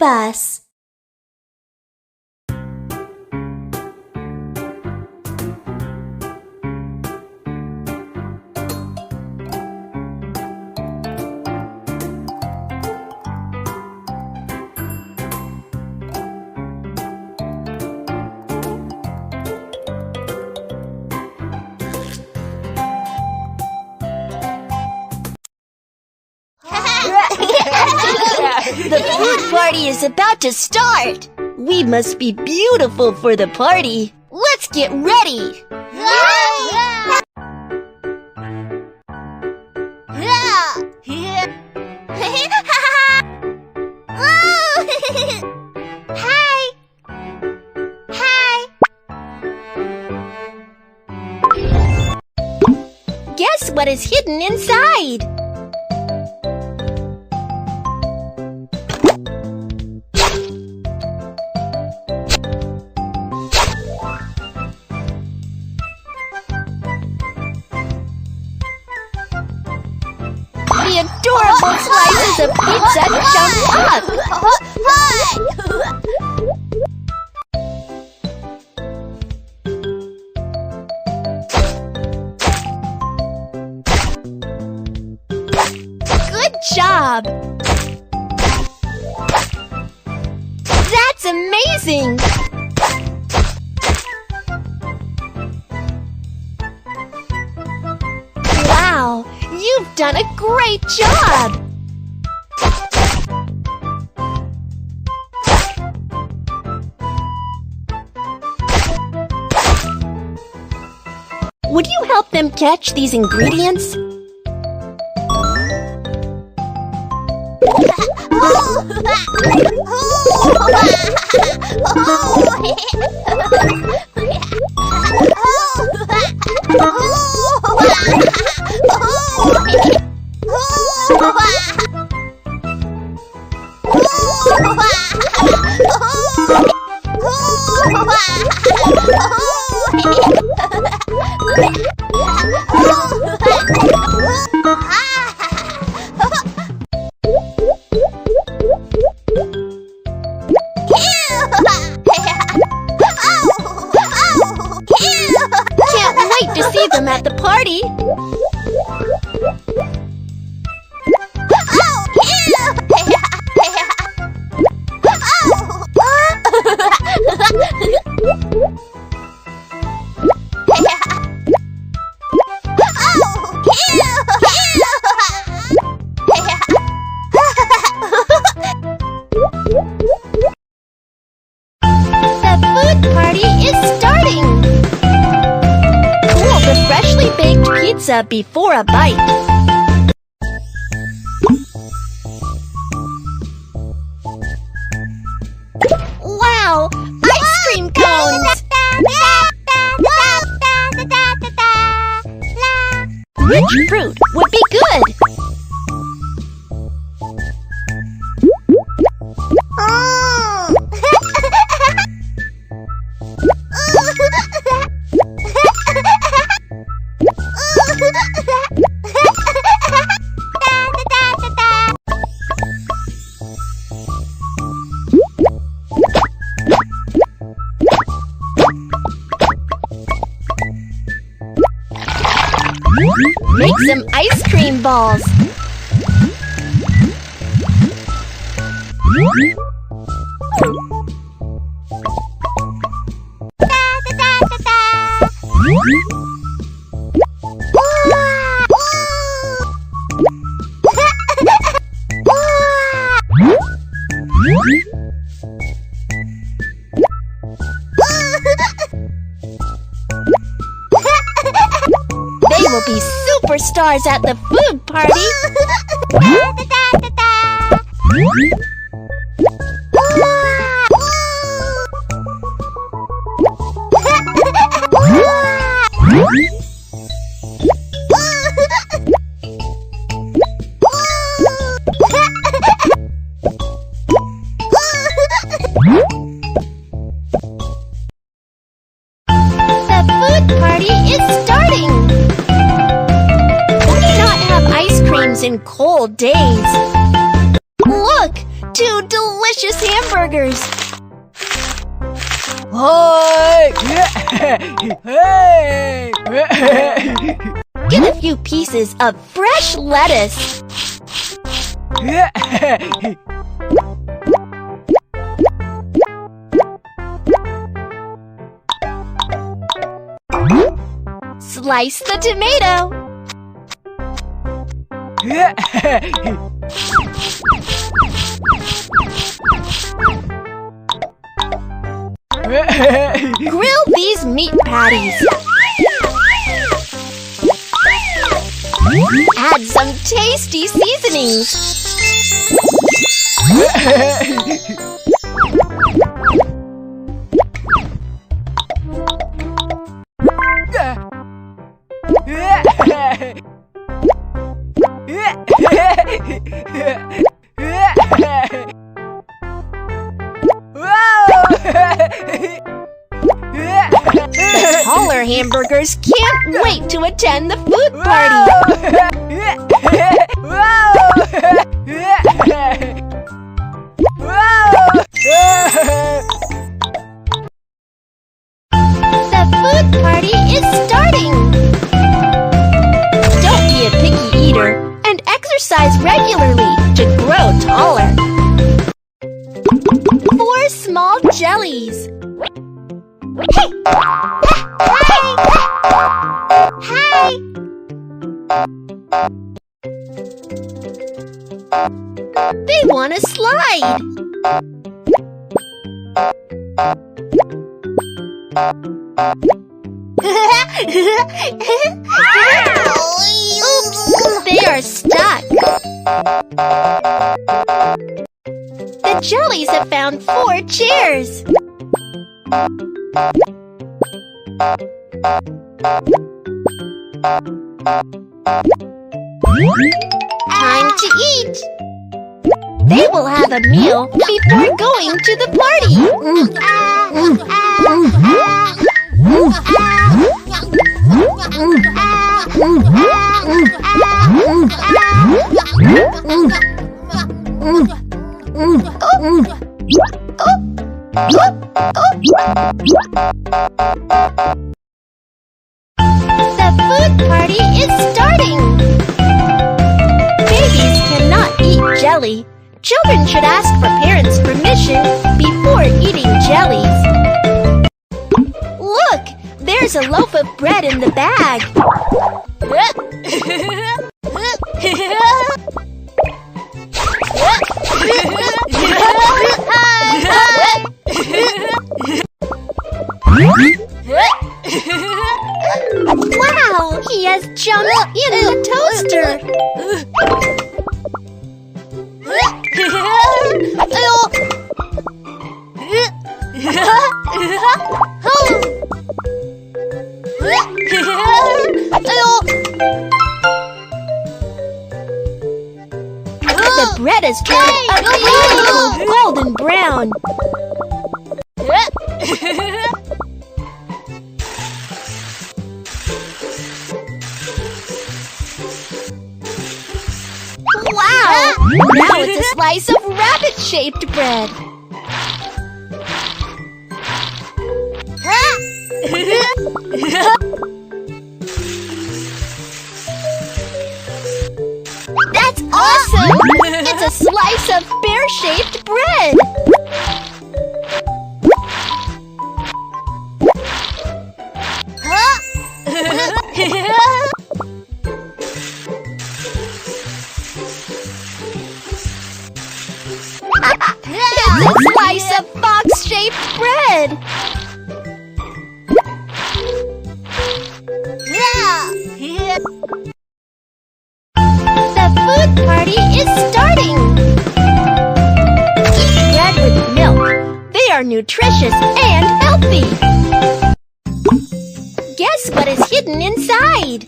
BabyBus. The food party is about to start! We must be beautiful for the party! Let's get ready! Hi! Hi! Guess what is hidden inside? The adorable slices of pizza jump up! Good job! That's amazing! Wow! You've done a great job! Would you help them catch these ingredients? Can't wait to see them at the party! The food party is starting! Cool the freshly baked pizza before a bite. Wow! Ice cream cones! Rich fruit would be good! Make some ice cream balls! They will be superstars at the food party! The food party is starting! in cold days. Look! 2 delicious hamburgers. Get a few pieces of fresh lettuce. Slice the tomato. Grill these meat patties. Add some tasty seasonings. The taller hamburgers can't wait to attend the food party. The food party is starting. Don't be a picky eater and exercise regularly to grow taller. 4 small jellies. Hey! Hi! They want to slide. Oops! They are stuck. The jellies have found 4 chairs. Time to eat. They will have a meal before going to the party. The food party is starting. Babies cannot eat jelly. Children should ask for parents' permission before eating jellies. Look, there's a loaf of bread in the bag. Wow, he has jumped in the toaster. The bread is turned a beautiful golden brown. Wow! Now it's a slice of rabbit-shaped bread. That's awesome! It's a slice of bear-shaped bread. It's a slice of box-shaped bread. The food party is starting. Eat bread with milk. They are nutritious and healthy. Guess what is hidden inside?